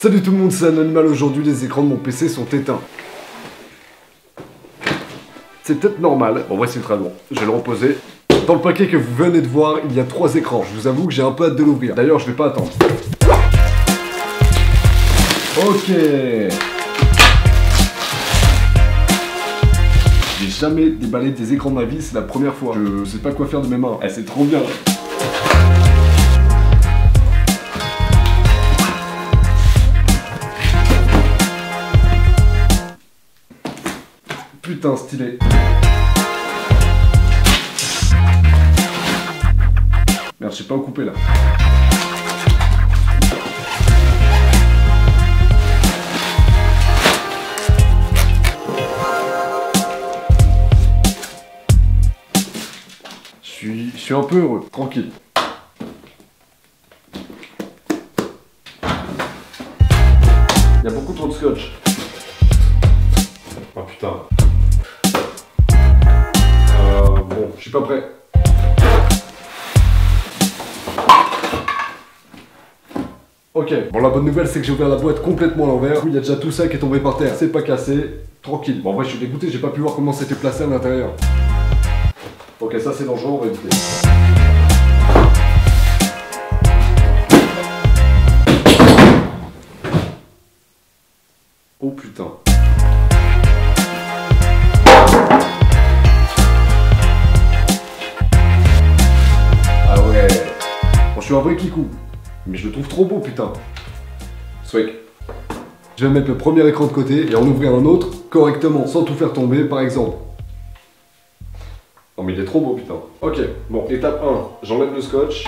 Salut tout le monde, c'est Anonymal. Aujourd'hui, les écrans de mon PC sont éteints. C'est peut-être normal. Bon, voici le traduit. Je vais le reposer. Dans le paquet que vous venez de voir, il y a 3 écrans. Je vous avoue que j'ai un peu hâte de l'ouvrir. D'ailleurs, je vais pas attendre. Ok. J'ai jamais déballé des écrans de ma vie, c'est la première fois. Je sais pas quoi faire de mes mains. Eh, c'est trop bien. Putain, stylé. Merde, je sais pas où couper là. Je suis un peu heureux, tranquille. Il y a beaucoup trop de scotch. Oh putain. Bon, je suis pas prêt. Ok, bon, la bonne nouvelle c'est que j'ai ouvert la boîte complètement à l'envers. Il y a déjà tout ça qui est tombé par terre, c'est pas cassé, tranquille. Bon, en vrai je suis dégoûté, j'ai pas pu voir comment c'était placé à l'intérieur. Ok, ça c'est dangereux, on va éviter. Oh putain. Ah ouais. Bon, je suis un vrai kikou. Mais je le trouve trop beau, putain. Swag. Je vais mettre le premier écran de côté et en ouvrir un autre correctement, sans tout faire tomber, par exemple. Non mais il est trop beau, putain. Ok, bon, étape 1. J'enlève le scotch.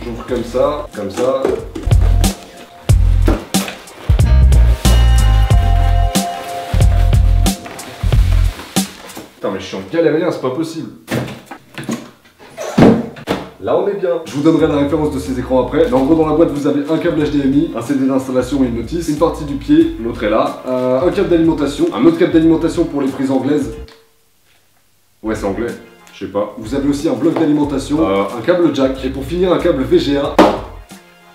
J'ouvre comme ça, comme ça. Putain mais je suis en galérien, c'est pas possible. Là on est bien. Je vous donnerai la référence de ces écrans après. Mais en gros dans la boîte vous avez un câble HDMI, un CD d'installation et une notice, une partie du pied, l'autre est là, un câble d'alimentation, un autre câble d'alimentation pour les prises anglaises. Ouais c'est anglais, je sais pas. Vous avez aussi un bloc d'alimentation, un câble jack et pour finir un câble VGA.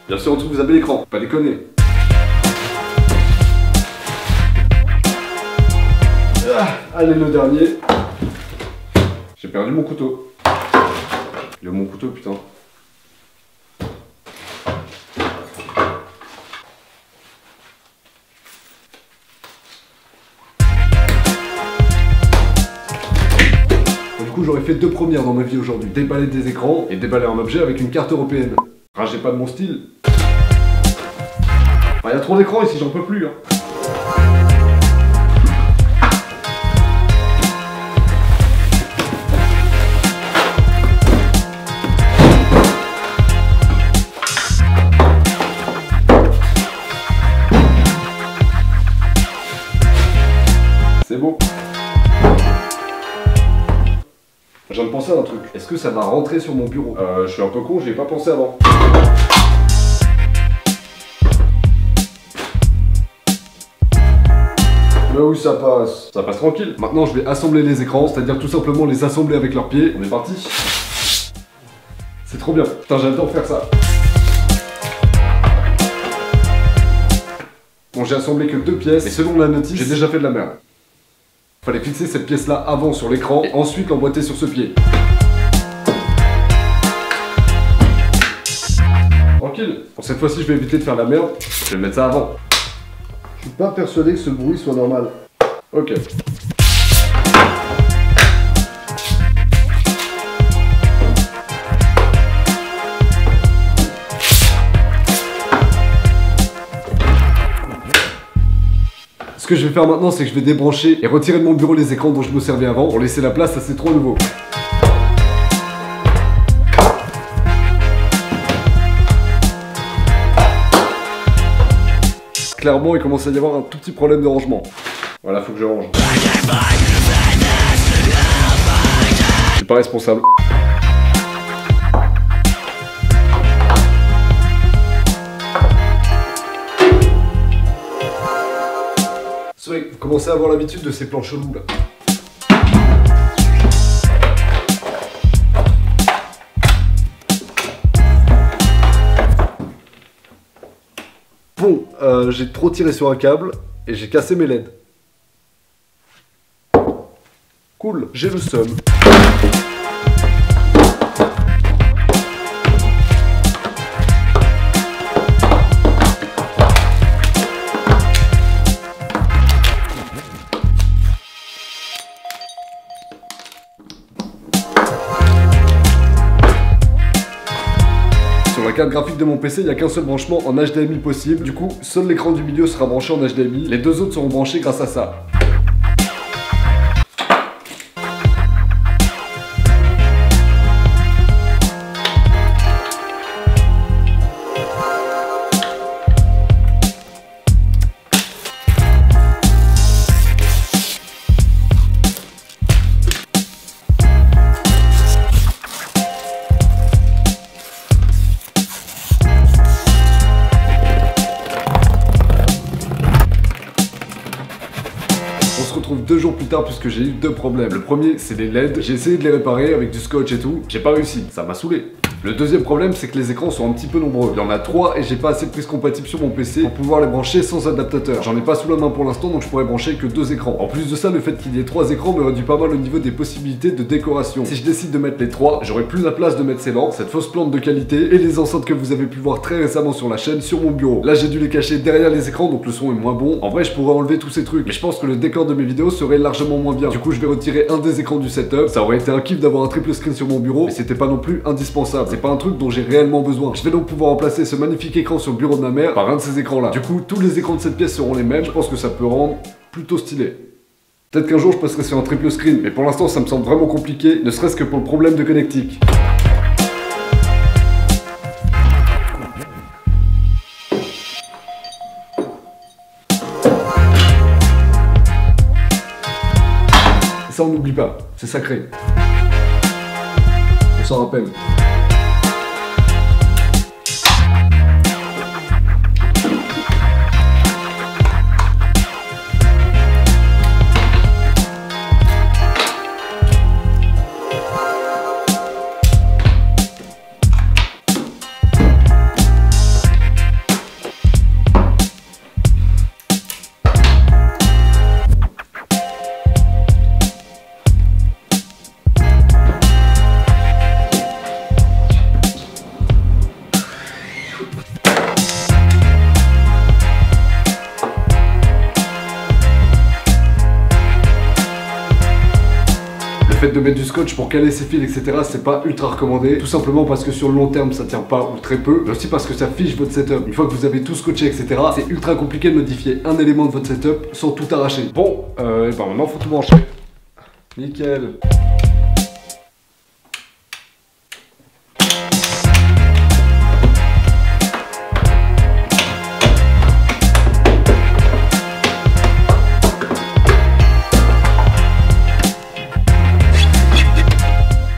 Bien sûr en dessous vous avez l'écran, pas déconner. Allez le dernier. J'ai perdu mon couteau. Il y a mon couteau, putain. Du coup, j'aurais fait 2 premières dans ma vie aujourd'hui. Déballer des écrans et déballer un objet avec une carte européenne. Ragez pas de mon style. Il y a trop d'écrans ici, j'en peux plus. Hein. C'est beau. Je viens de penser à un truc. Est-ce que ça va rentrer sur mon bureau? Je suis un peu con, j'y ai pas pensé avant. Mais oui, ça passe. Ça passe tranquille. Maintenant, je vais assembler les écrans, c'est-à-dire tout simplement les assembler avec leurs pieds. On est parti. C'est trop bien. Putain, j'adore faire ça. Bon, j'ai assemblé que 2 pièces, et selon la notice, j'ai déjà fait de la merde. Fallait fixer cette pièce-là avant sur l'écran, et ensuite l'emboîter sur ce pied. Tranquille. Bon, cette fois-ci, je vais éviter de faire la merde. Je vais mettre ça avant. Je suis pas persuadé que ce bruit soit normal. Ok. Ce que je vais faire maintenant, c'est que je vais débrancher et retirer de mon bureau les écrans dont je me servais avant pour laisser la place à ces 3 nouveaux. Clairement, il commence à y avoir un tout petit problème de rangement. Voilà, faut que je range. Je suis pas responsable. C'est vrai que vous commencez à avoir l'habitude de ces plans chelous là. Bon, j'ai trop tiré sur un câble et j'ai cassé mes LED. Cool, j'ai le seum. Sur la carte graphique de mon PC, il n'y a qu'un seul branchement en HDMI possible. Du coup, seul l'écran du milieu sera branché en HDMI. Les deux autres seront branchés grâce à ça. On se retrouve 2 jours plus tard puisque j'ai eu 2 problèmes. Le premier, c'est les LED. J'ai essayé de les réparer avec du scotch et tout. J'ai pas réussi. Ça m'a saoulé. Le deuxième problème, c'est que les écrans sont un petit peu nombreux. Il y en a 3 et j'ai pas assez de prises compatibles sur mon PC pour pouvoir les brancher sans adaptateur. J'en ai pas sous la main pour l'instant, donc je pourrais brancher que 2 écrans. En plus de ça, le fait qu'il y ait 3 écrans me réduit pas mal au niveau des possibilités de décoration. Si je décide de mettre les 3, j'aurai plus la place de mettre ces lampes, cette fausse plante de qualité et les enceintes que vous avez pu voir très récemment sur la chaîne sur mon bureau. Là, j'ai dû les cacher derrière les écrans, donc le son est moins bon. En vrai, je pourrais enlever tous ces trucs, mais je pense que le décor de mes vidéos serait largement moins bien. Du coup, je vais retirer un des écrans du setup. Ça aurait été un kiff d'avoir un triple screen sur mon bureau, mais c'était pas non plus indispensable. C'est pas un truc dont j'ai réellement besoin. Je vais donc pouvoir remplacer ce magnifique écran sur le bureau de ma mère par un de ces écrans là. Du coup, tous les écrans de cette pièce seront les mêmes. Je pense que ça peut rendre plutôt stylé. Peut-être qu'un jour je passerai sur un triple screen, mais pour l'instant ça me semble vraiment compliqué, ne serait-ce que pour le problème de connectique. Ça on n'oublie pas, c'est sacré. On s'en rappelle. Le fait de mettre du scotch pour caler ses fils, etc., c'est pas ultra recommandé. Tout simplement parce que sur le long terme, ça tient pas ou très peu. Mais aussi parce que ça fiche votre setup. Une fois que vous avez tout scotché, etc., c'est ultra compliqué de modifier un élément de votre setup sans tout arracher. Bon, et ben maintenant, faut tout brancher. Nickel.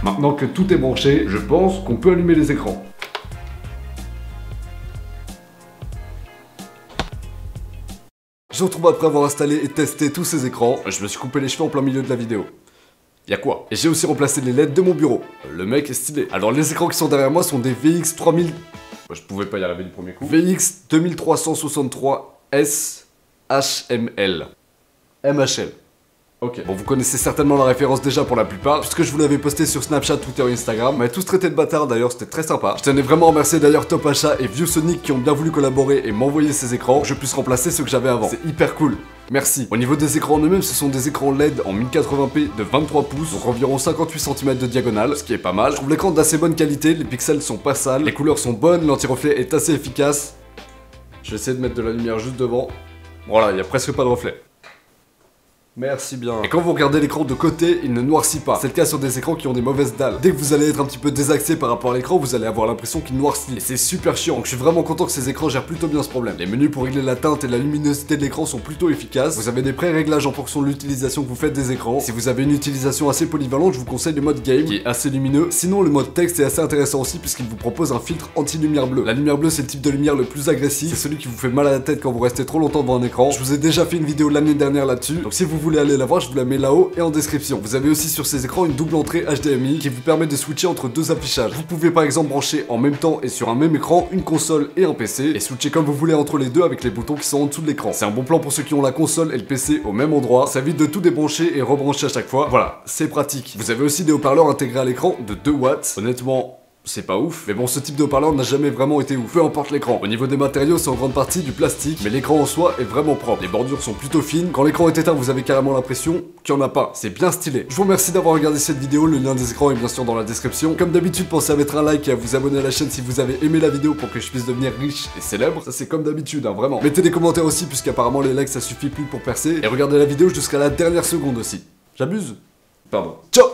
Maintenant que tout est branché, je pense qu'on peut allumer les écrans. Je vous retrouve après avoir installé et testé tous ces écrans. Je me suis coupé les cheveux en plein milieu de la vidéo. Y'a quoi? Et j'ai aussi remplacé les LED de mon bureau. Le mec est stylé. Alors les écrans qui sont derrière moi sont des VX 3000... Je pouvais pas y arriver du premier coup. VX 2363 S HML. MHL. Ok, bon vous connaissez certainement la référence déjà pour la plupart, puisque je vous l'avais posté sur Snapchat, Twitter et Instagram. On m'avait tous traité de bâtard d'ailleurs, c'était très sympa. Je tenais vraiment à remercier d'ailleurs Top Achat et Vieux Sonic qui ont bien voulu collaborer et m'envoyer ces écrans pour que je puisse remplacer ceux que j'avais avant. C'est hyper cool. Merci. Au niveau des écrans en eux-mêmes, ce sont des écrans LED en 1080p de 23 pouces, donc environ 58 cm de diagonale, ce qui est pas mal. Je trouve l'écran d'assez bonne qualité, les pixels sont pas sales, les couleurs sont bonnes, l'anti-reflet est assez efficace. Je vais essayer de mettre de la lumière juste devant. Voilà, il y a presque pas de reflet. Merci bien. Et quand vous regardez l'écran de côté, il ne noircit pas. C'est le cas sur des écrans qui ont des mauvaises dalles. Dès que vous allez être un petit peu désaxé par rapport à l'écran, vous allez avoir l'impression qu'il noircit. Et c'est super chiant. Donc je suis vraiment content que ces écrans gèrent plutôt bien ce problème. Les menus pour régler la teinte et la luminosité de l'écran sont plutôt efficaces. Vous avez des pré-réglages en fonction de l'utilisation que vous faites des écrans. Si vous avez une utilisation assez polyvalente, je vous conseille le mode game qui est assez lumineux. Sinon, le mode texte est assez intéressant aussi puisqu'il vous propose un filtre anti-lumière bleue. La lumière bleue, c'est le type de lumière le plus agressif. C'est celui qui vous fait mal à la tête quand vous restez trop longtemps devant un écran. Je vous ai déjà fait une vidéo l'année dernière là-dessus. Donc si vous voulez aller la voir, je vous la mets là-haut et en description. Vous avez aussi sur ces écrans une double entrée HDMI qui vous permet de switcher entre deux affichages. Vous pouvez par exemple brancher en même temps et sur un même écran une console et un PC et switcher comme vous voulez entre les deux avec les boutons qui sont en dessous de l'écran. C'est un bon plan pour ceux qui ont la console et le PC au même endroit. Ça évite de tout débrancher et rebrancher à chaque fois. Voilà, c'est pratique. Vous avez aussi des haut-parleurs intégrés à l'écran de 2 watts. Honnêtement, c'est pas ouf, mais bon, ce type de haut-parleur n'a jamais vraiment été ouf, peu importe l'écran. Au niveau des matériaux, c'est en grande partie du plastique, mais l'écran en soi est vraiment propre. Les bordures sont plutôt fines. Quand l'écran est éteint, vous avez carrément l'impression qu'il n'y en a pas. C'est bien stylé. Je vous remercie d'avoir regardé cette vidéo. Le lien des écrans est bien sûr dans la description. Comme d'habitude, pensez à mettre un like et à vous abonner à la chaîne si vous avez aimé la vidéo pour que je puisse devenir riche et célèbre. Ça, c'est comme d'habitude, hein, vraiment. Mettez des commentaires aussi, puisqu'apparemment les likes ça suffit plus pour percer. Et regardez la vidéo jusqu'à la dernière seconde aussi. J'abuse? Pardon. Ciao!